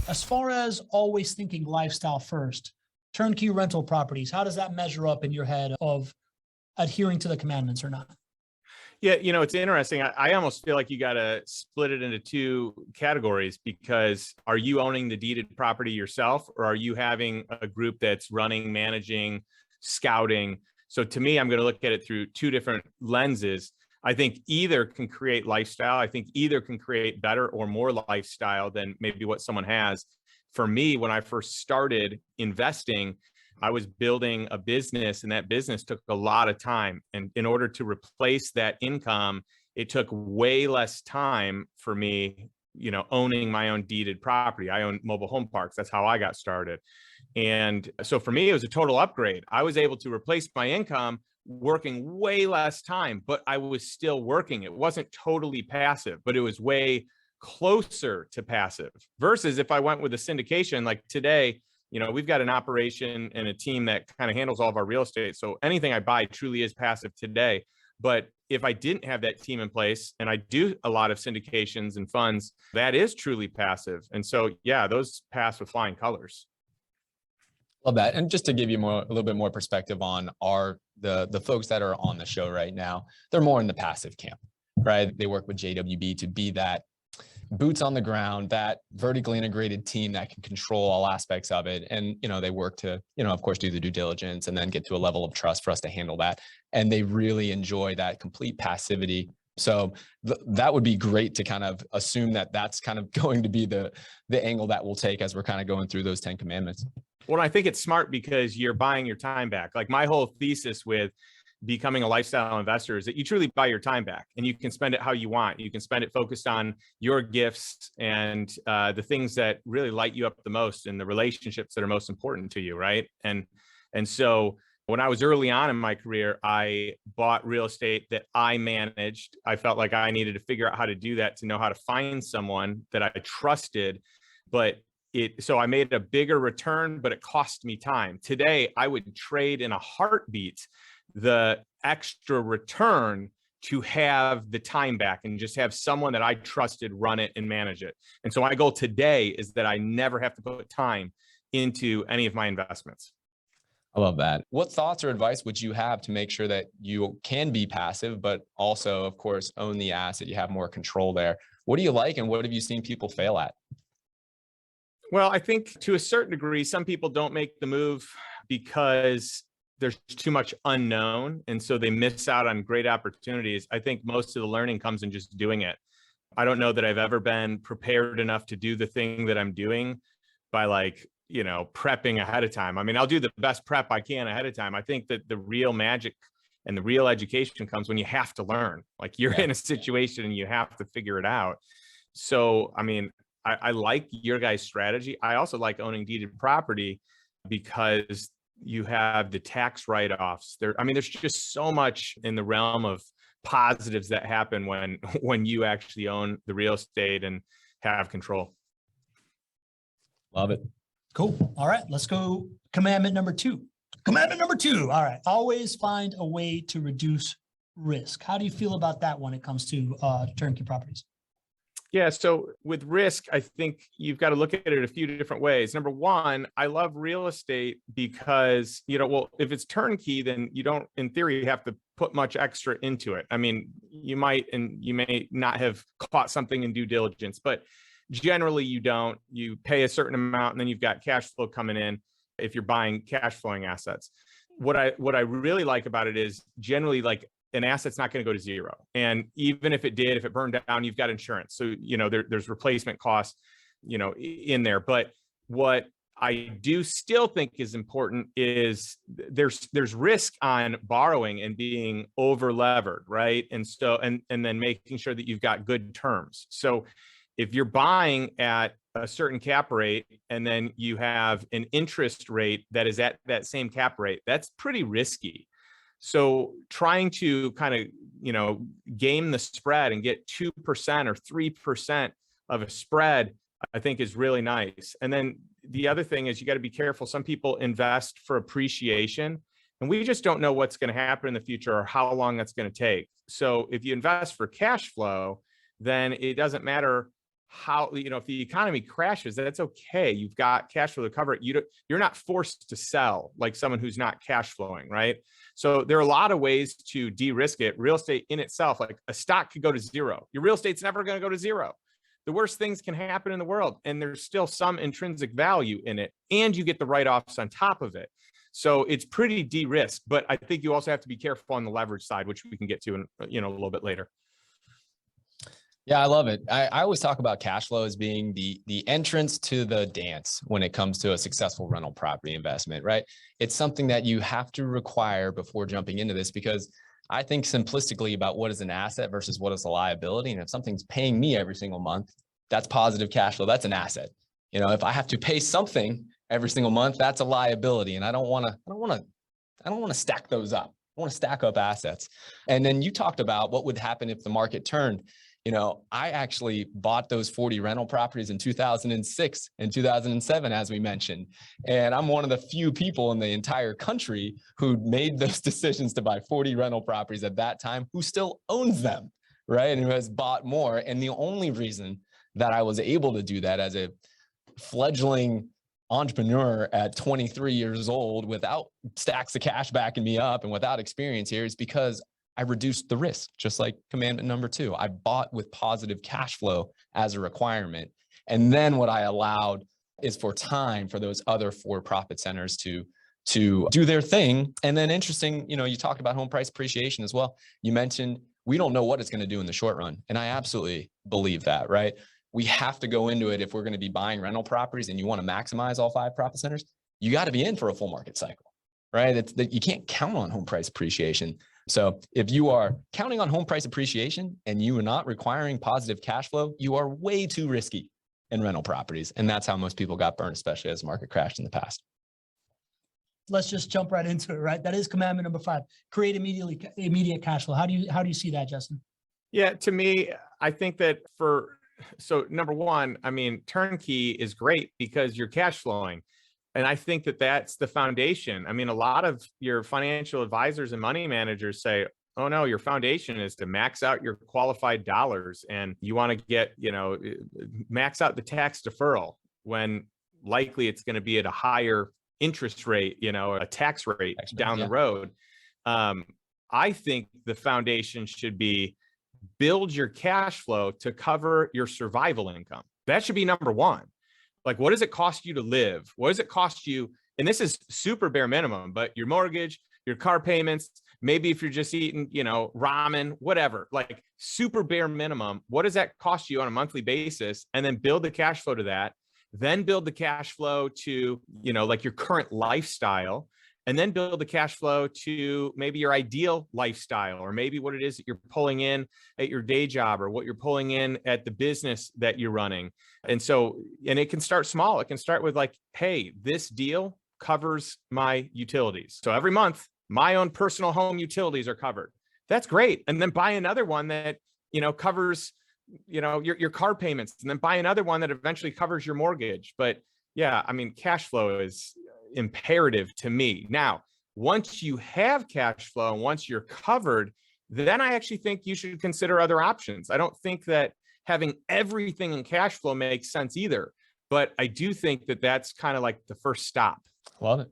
As far as always thinking lifestyle first, turnkey rental properties, how does that measure up in your head of adhering to the commandments or not? Yeah, it's interesting. I almost feel like you got to split it into two categories, because are you owning the deeded property yourself, or are you having a group that's running, managing, scouting? So to me, I'm going to look at it through two different lenses. I think either can create lifestyle. I think either can create better or more lifestyle than maybe what someone has. For me, when I first started investing, I was building a business, and that business took a lot of time. And in order to replace that income, it took way less time for me, owning my own deeded property. I own mobile home parks. That's how I got started. And so for me, it was a total upgrade. I was able to replace my income working way less time, but I was still working. It wasn't totally passive, but it was way closer to passive, versus if I went with a syndication like today. We've got an operation and a team that kind of handles all of our real estate. So anything I buy truly is passive today. But if I didn't have that team in place, and I do a lot of syndications and funds, that is truly passive. And so, yeah, those pass with flying colors. Love that. And just to give you a little bit more perspective on the folks that are on the show right now, they're more in the passive camp, right? They work with JWB to be that boots on the ground, that vertically integrated team that can control all aspects of it. And, they work to, of course, do the due diligence and then get to a level of trust for us to handle that. And they really enjoy that complete passivity. So that would be great to kind of assume that that's kind of going to be the angle that we'll take as we're kind of going through those 10 commandments. Well, I think it's smart because you're buying your time back. Like my whole thesis with becoming a lifestyle investor is that you truly buy your time back, and you can spend it how you want. You can spend it focused on your gifts and the things that really light you up the most, and the relationships that are most important to you, right? And so when I was early on in my career, I bought real estate that I managed. I felt like I needed to figure out how to do that, to know how to find someone that I trusted. So I made a bigger return, but it cost me time. Today, I would trade in a heartbeat the extra return to have the time back and just have someone that I trusted run it and manage it. And so my goal today is that I never have to put time into any of my investments. I love that. What thoughts or advice would you have to make sure that you can be passive, but also, of course, own the asset? You have more control there. What do you like, and what have you seen people fail at? Well, I think to a certain degree, some people don't make the move because there's too much unknown, and so they miss out on great opportunities. I think most of the learning comes in just doing it. I don't know that I've ever been prepared enough to do the thing that I'm doing by prepping ahead of time. I mean, I'll do the best prep I can ahead of time. I think that the real magic and the real education comes when you have to learn. Like you're in a situation and you have to figure it out. So, I mean, I like your guys' strategy. I also like owning deeded property because you have the tax write-offs there. I mean, there's just so much in the realm of positives that happen when you actually own the real estate and have control. Love it. Cool. All right, let's go. Commandment number 2. Commandment number 2. All right. Always find a way to reduce risk. How do you feel about that when it comes to turnkey properties? Yeah. So with risk, I think you've got to look at it a few different ways. Number one, I love real estate because, if it's turnkey, then you don't, in theory, have to put much extra into it. I mean, you might, and you may not have caught something in due diligence, but generally you don't. You pay a certain amount and then you've got cash flow coming in if you're buying cash flowing assets. What I really like about it is generally like an asset's not going to go to zero. And even if it did, if it burned down, you've got insurance. So, there's replacement costs, in there. But what I do still think is important is there's risk on borrowing and being over levered, right? And so, and then making sure that you've got good terms. So if you're buying at a certain cap rate and then you have an interest rate that is at that same cap rate, that's pretty risky. So trying to kind of, game the spread and get 2% or 3% of a spread, I think is really nice. And then the other thing is you got to be careful. Some people invest for appreciation, and we just don't know what's going to happen in the future or how long that's going to take. So if you invest for cash flow, then it doesn't matter how, if the economy crashes, that's okay. You've got cash flow to cover it. You're not forced to sell like someone who's not cash flowing, right? So there are a lot of ways to de-risk it. Real estate in itself, like a stock could go to zero. Your real estate's never going to go to zero. The worst things can happen in the world, and there's still some intrinsic value in it, and you get the write-offs on top of it. So it's pretty de-risked, but I think you also have to be careful on the leverage side, which we can get to in, a little bit later. Yeah, I love it. I always talk about cash flow as being the entrance to the dance when it comes to a successful rental property investment, right? It's something that you have to require before jumping into this, because I think simplistically about what is an asset versus what is a liability. And if something's paying me every single month, that's positive cash flow. That's an asset. If I have to pay something every single month, that's a liability. And I don't want to stack those up. I want to stack up assets. And then you talked about what would happen if the market turned. I actually bought those 40 rental properties in 2006 and 2007, as we mentioned. And I'm one of the few people in the entire country who made those decisions to buy 40 rental properties at that time, who still owns them, right? And who has bought more. And the only reason that I was able to do that as a fledgling entrepreneur at 23 years old without stacks of cash backing me up and without experience here is because I reduced the risk, just like commandment number 2. I bought with positive cash flow as a requirement. And then what I allowed is for time for those other for-profit centers to do their thing. And then interesting, you talked about home price appreciation as well. You mentioned we don't know what it's going to do in the short run. And I absolutely believe that, right? We have to go into it if we're going to be buying rental properties and you want to maximize all 5 profit centers, you got to be in for a full market cycle, right? You can't count on home price appreciation. So if you are counting on home price appreciation and you are not requiring positive cash flow, you are way too risky in rental properties. And that's how most people got burned, especially as the market crashed in the past. Let's just jump right into it, right? That is commandment number 5, create immediate cash flow. How do you see that, Justin? Yeah, to me, I think that so number 1, turnkey is great because you're cash flowing. And I think that that's the foundation. A lot of your financial advisors and money managers say, oh no, your foundation is to max out your qualified dollars. And you want to get, max out the tax deferral when likely it's going to be at a higher interest rate, a tax rate down the road. I think the foundation should be build your cash flow to cover your survival income. That should be number 1. Like, what does it cost you to live? What does it cost you? And this is super bare minimum, but your mortgage, your car payments, maybe if you're just eating, ramen, whatever, like super bare minimum, what does that cost you on a monthly basis? And then build the cash flow to that, then build the cash flow to, like your current lifestyle, and then build the cash flow to maybe your ideal lifestyle, or maybe what it is that you're pulling in at your day job, or what you're pulling in at the business that you're running. And it can start small. It can start with like, hey, this deal covers my utilities. So every month, my own personal home utilities are covered. That's great. And then buy another one that, covers, your car payments, and then buy another one that eventually covers your mortgage. But yeah, cash flow is imperative to me. Now, once you have cash flow and once you're covered, then I actually think you should consider other options. I don't think that having everything in cash flow makes sense either, but I do think that that's kind of like the first stop. Love it.